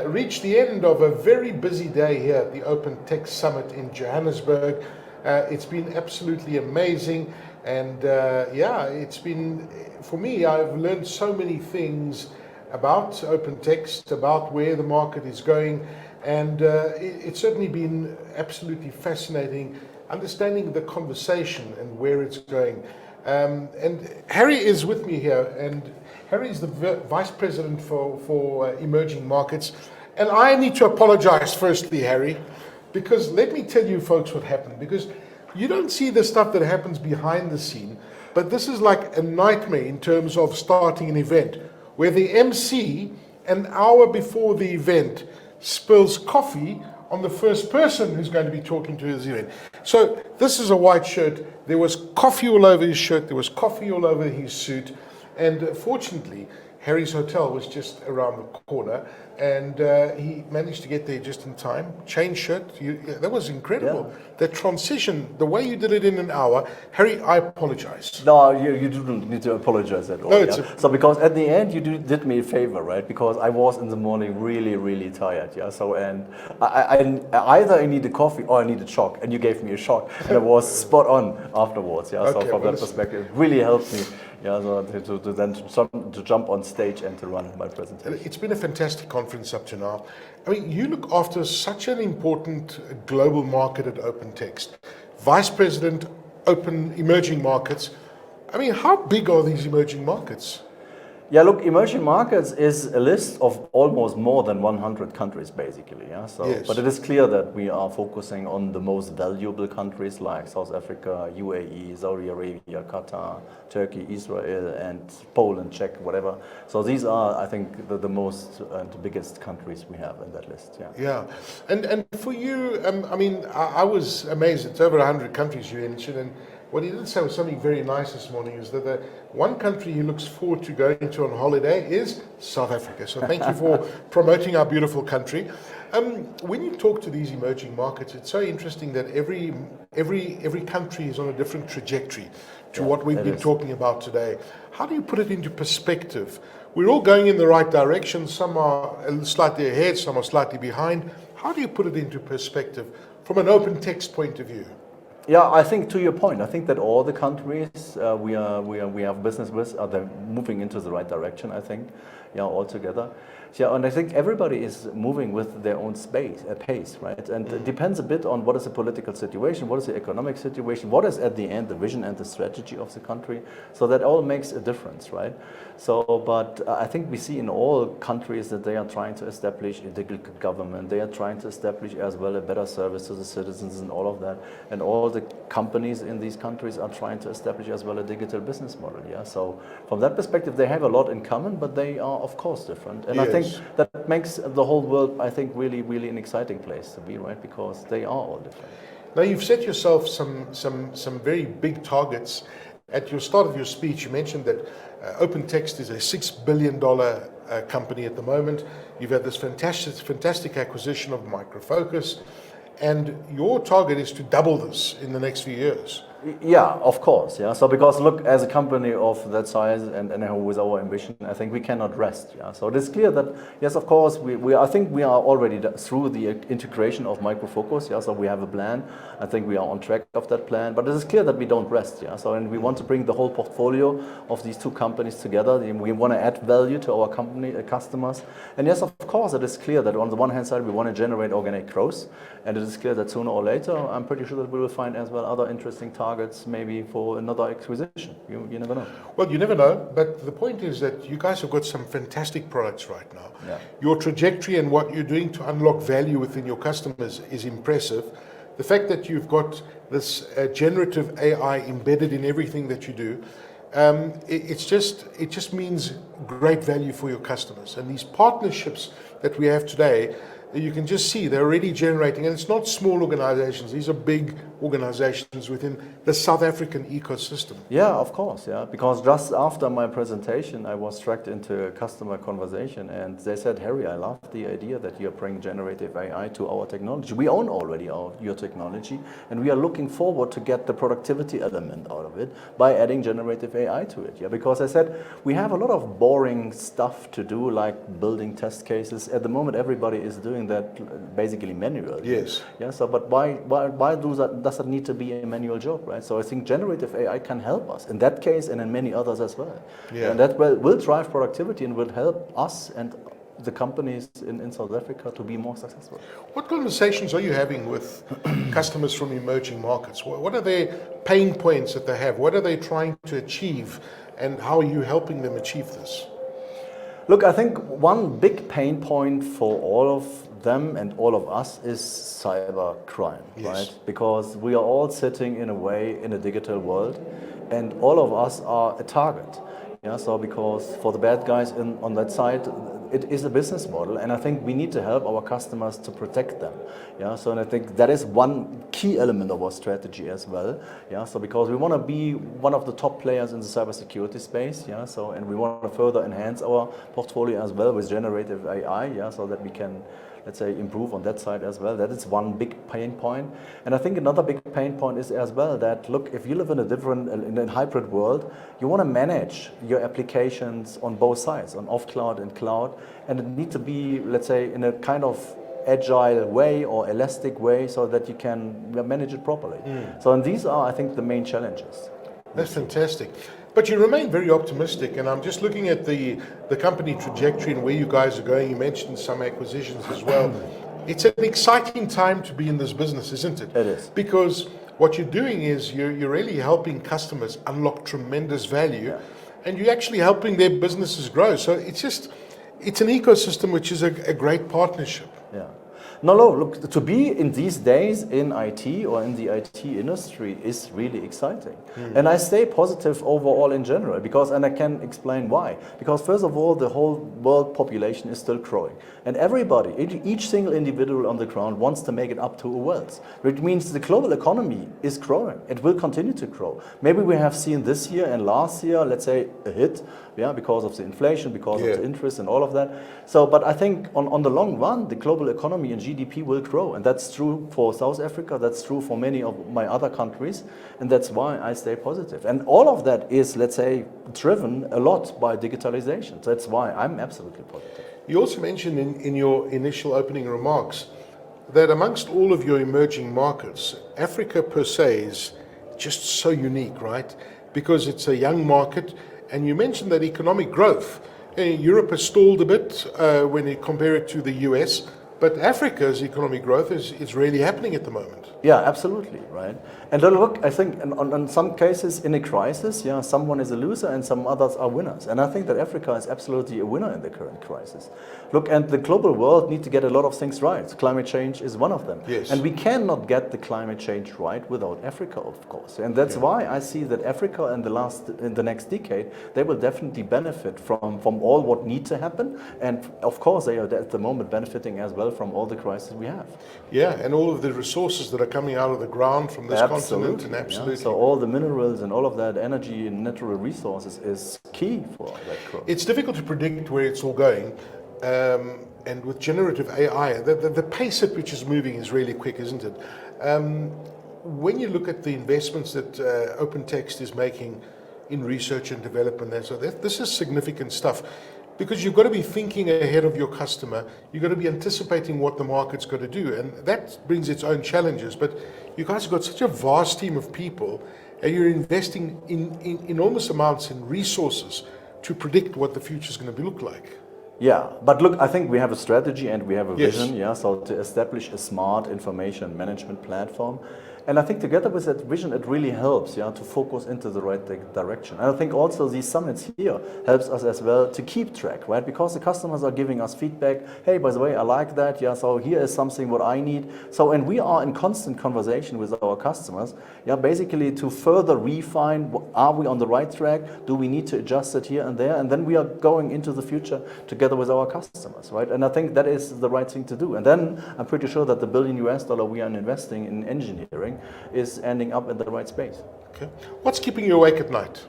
reached the end of a very busy day here at the OpenText Summit in Johannesburg. It's been absolutely amazing, and it's been, for me, I've learned so many things about OpenText, about where the market is going, and it's certainly been absolutely fascinating understanding the conversation and where it's going. And Harry is with me here, and Harry is the Vice President for Emerging Markets. And I need to apologize firstly, Harry, because let me tell you folks what happened, because you don't see the stuff that happens behind the scene, but this is like a nightmare in terms of starting an event where the MC, an hour before the event, spills coffee on the first person who's going to be talking to his event. So this is a white shirt. There was coffee all over his shirt. There was coffee all over his suit. And fortunately, Harry's hotel was just around the corner, and he managed to get there just in time. Change shirt. That was incredible. Yeah. The transition, the way you did it in an hour. Harry, I apologize. No, you don't need to apologize at all. No, So because at the end you did me a favor, right? Because I was in the morning really tired. Yeah. So and I either I needed coffee or I needed shock, and you gave me a shock, and it was spot on afterwards. Yeah. Okay, so from that perspective, it really helped me. Yeah, so to jump on stage and to run my presentation. It's been a fantastic conference up to now. I mean, you look after such an important global market at OpenText. Vice President, Open Emerging Markets. I mean, how big are these emerging markets? Yeah, look, emerging markets is a list of almost more than 100 countries, basically. Yeah, so yes. But it is clear that we are focusing on the most valuable countries like South Africa, UAE, Saudi Arabia, Qatar, Turkey, Israel, and Poland, Czech, whatever. So these are, I think, the most and the biggest countries we have in that list. Yeah. Yeah, and for you, I mean, I was amazed. It's over 100 countries you mentioned, and what he did say was something very nice this morning, is that the one country he looks forward to going to on holiday is South Africa. So thank you for promoting our beautiful country. When you talk to these emerging markets, it's so interesting that every country is on a different trajectory to what we've been talking about today. How do you put it into perspective? We're all going in the right direction. Some are slightly ahead, some are slightly behind. How do you put it into perspective from an OpenText point of view? Yeah, I think to your point, I think that all the countries we have business with are moving into the right direction. I think, all together. Yeah, and I think everybody is moving with their own pace, right? And it depends a bit on what is the political situation, what is the economic situation, what is at the end the vision and the strategy of the country. So that all makes a difference, right? So, but I think we see in all countries that they are trying to establish a digital government. They are trying to establish as well a better service to the citizens and all of that. And all the companies in these countries are trying to establish as well a digital business model. Yeah. So from that perspective, they have a lot in common, but they are of course different. And yes. I think that makes the whole world, I think, really an exciting place to be, right? Because they are all different. Now you've set yourself some very big targets. At your start of your speech, you mentioned that OpenText is a $6 billion company at the moment. You've had this fantastic acquisition of Micro Focus, and your target is to double this in the next few years. Yeah, of course. Yeah. So because look, as a company of that size and with our ambition, I think we cannot rest. Yeah. So it is clear that yes, of course, I think we are already through the integration of Micro Focus. Yeah. So we have a plan. I think we are on track of that plan. But it is clear that we don't rest. Yeah. So and we want to bring the whole portfolio of these two companies together. We want to add value to our company customers. And yes, of course, it is clear that on the one hand side we want to generate organic growth, and it is clear that sooner or later, I'm pretty sure that we will find as well other interesting targets. Maybe for another acquisition. You never know. Well, you never know, but the point is that you guys have got some fantastic products right now. Yeah. Your trajectory and what you're doing to unlock value within your customers is impressive. The fact that you've got this generative AI embedded in everything that you do, it just means great value for your customers. And these partnerships that we have today, you can just see they're already generating, and it's not small organizations, these are big organizations within the South African ecosystem. Yeah, of course, yeah. Because just after my presentation, I was dragged into a customer conversation and they said, Harry, I love the idea that you're bringing generative AI to our technology. We own already your technology and we are looking forward to get the productivity element out of it by adding generative AI to it. Yeah, because I said, we have a lot of boring stuff to do, like building test cases. At the moment, everybody is doing that basically manually. Yes. Yeah, so but why does it need to be a manual job, right? So I think generative AI can help us in that case and in many others as well. Yeah. And that will drive productivity and will help us and the companies in South Africa to be more successful. What conversations are you having with customers from emerging markets? What are their pain points that they have? What are they trying to achieve? And how are you helping them achieve this? Look, I think one big pain point for all of them and all of us is cyber crime, Yes. right? Because we are all sitting in a way in a digital world and all of us are a target. Yeah, so because for the bad guys on that side, it is a business model, and I think we need to help our customers to protect them. Yeah, so and I think that is one key element of our strategy as well. Yeah, so because we want to be one of the top players in the cybersecurity space. Yeah, so and we want to further enhance our portfolio as well with generative AI. Yeah, so that we can, let's say, improve on that side as well. That is one big pain point. And I think another big pain point is as well that, look, if you live in a hybrid world, you want to manage your applications on both sides, on off cloud and cloud, and it needs to be, let's say, in a kind of agile way or elastic way so that you can manage it properly. So and these are, I think, the main challenges. That's fantastic. But you remain very optimistic, and I'm just looking at the company trajectory and where you guys are going. You mentioned some acquisitions as well. It's an exciting time to be in this business, isn't it? It is. Because what you're doing is you're really helping customers unlock tremendous value, and you're actually helping their businesses grow. So it's an ecosystem which is a great partnership. Yeah. No, look, to be in these days in IT or in the IT industry is really exciting. And I stay positive overall in general and I can explain why. Because first of all, the whole world population is still growing. And everybody, each single individual on the ground wants to make it up to a wealth. Which means the global economy is growing. It will continue to grow. Maybe we have seen this year and last year, let's say, a hit, because of the inflation, because of the interest and all of that. So, but I think on the long run, the global economy and GDP will grow. And that's true for South Africa, that's true for many of my other countries. And that's why I stay positive. And all of that is, let's say, driven a lot by digitalization. So that's why I'm absolutely positive. You also mentioned in your initial opening remarks that amongst all of your emerging markets, Africa per se is just so unique, right? Because it's a young market, and you mentioned that economic growth. Europe has stalled a bit when you compare it to the US, but Africa's economic growth is really happening at the moment. Yeah, absolutely, right. And then look, I think in some cases in a crisis, someone is a loser and some others are winners. And I think that Africa is absolutely a winner in the current crisis. Look, and the global world needs to get a lot of things right. Climate change is one of them. Yes. And we cannot get the climate change right without Africa, of course. And that's why I see that Africa in the next decade, they will definitely benefit from all what needs to happen. And of course, they are at the moment benefiting as well from all the crises we have. Yeah, and all of the resources that are coming out of the ground from this continent, and absolutely. So all the minerals and all of that energy and natural resources is key for that growth. It's difficult to predict where it's all going. And with generative AI, the pace at which it's moving is really quick, isn't it? When you look at the investments that OpenText is making in research and development, so this is significant stuff. Because you've got to be thinking ahead of your customer, you've got to be anticipating what the market's got to do, and that brings its own challenges. But you guys have got such a vast team of people, and you're investing in enormous amounts in resources to predict what the future is going to look like. Yeah, but look, I think we have a strategy and we have a vision, so to establish a smart information management platform. And I think together with that vision, it really helps, to focus into the right direction. And I think also these summits here helps us as well to keep track, right? Because the customers are giving us feedback. Hey, by the way, I like that. Yeah, so here is something what I need. So, and we are in constant conversation with our customers. Yeah, basically to further refine, are we on the right track? Do we need to adjust it here and there? And then we are going into the future together with our customers, right? And I think that is the right thing to do. And then I'm pretty sure that the $1 billion we are investing in engineering is ending up in the right space. Okay. What's keeping you awake at night?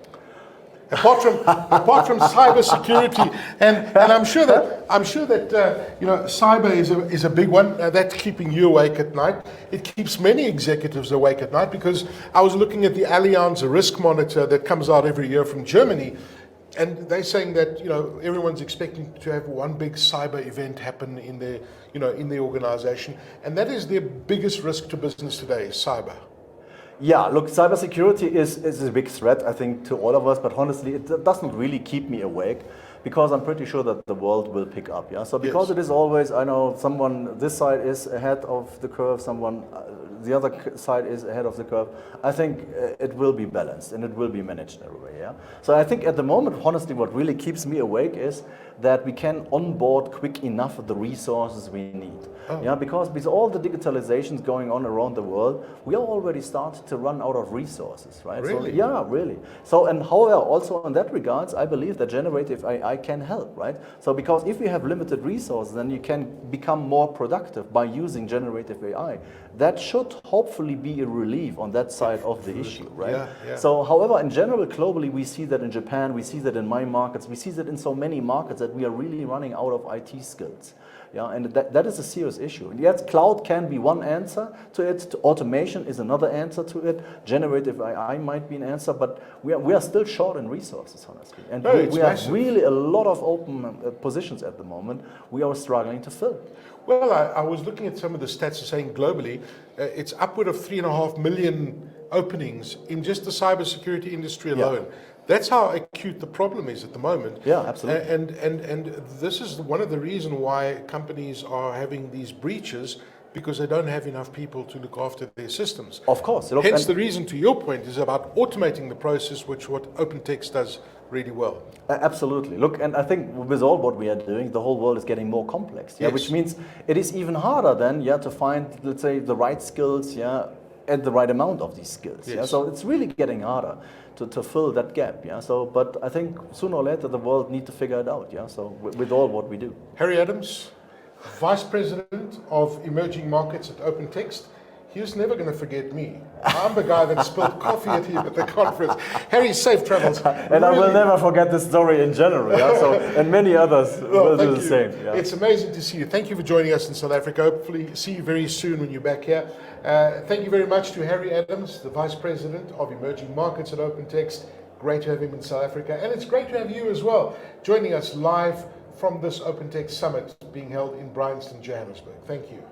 Apart from cybersecurity, and I'm sure that cyber is a big one. That's keeping you awake at night. It keeps many executives awake at night, because I was looking at the Allianz Risk Monitor that comes out every year from Germany, and they're saying that everyone's expecting to have one big cyber event happen in their organization, and that is their biggest risk to business today, is cyber. Yeah, look, cybersecurity is a big threat, I think, to all of us, but honestly, it doesn't really keep me awake, because I'm pretty sure that the world will pick up. Yeah, so because It is always, I know someone this side is ahead of the curve, someone the other side is ahead of the curve. I think it will be balanced and it will be managed everywhere. Yeah. So I think at the moment, honestly, what really keeps me awake is that we can onboard quick enough the resources we need. Oh. Yeah, because with all the digitalizations going on around the world, we are already starting to run out of resources, right? Really? So, yeah, really. So, and however, also in that regards, I believe that generative AI can help, right? So, because if you have limited resources, then you can become more productive by using generative AI. That should hopefully be a relief on that side of the issue, right? Yeah, yeah. So, however, in general, globally, we see that in Japan, we see that in my markets, we see that in so many markets that we are really running out of IT skills. Yeah, and that is a serious issue. And yes, cloud can be one answer to it. Automation is another answer to it. Generative AI might be an answer, but we are still short in resources, honestly. And we have really a lot of open positions at the moment we are struggling to fill. Well, I was looking at some of the stats saying globally, it's upward of 3.5 million openings in just the cybersecurity industry alone. Yeah. That's how acute the problem is at the moment. Yeah, absolutely. And this is one of the reasons why companies are having these breaches, because they don't have enough people to look after their systems. Of course. Hence the reason, to your point, is about automating the process, which what OpenText does really well. Absolutely. Look, and I think with all what we are doing, the whole world is getting more complex. Yeah, yes. Which means it is even harder then, to find, let's say, the right skills, and the right amount of these skills. Yes. Yeah? So it's really getting harder to fill that gap. Yeah. So, but I think sooner or later the world needs to figure it out. Yeah. So with all what we do. Harry Adams, Vice President of Emerging Markets at OpenText. He was never going to forget me. I'm the guy that spilled coffee at him at the conference. Harry, safe travels. And really. I will never forget this story in general. Yeah? So, and many others will do the same. Yeah. It's amazing to see you. Thank you for joining us in South Africa. Hopefully see you very soon when you're back here. Thank you very much to Harry Adams, the Vice President of Emerging Markets at OpenText. Great to have him in South Africa. And it's great to have you as well, joining us live from this OpenText Summit being held in Bryanston, Johannesburg. Thank you.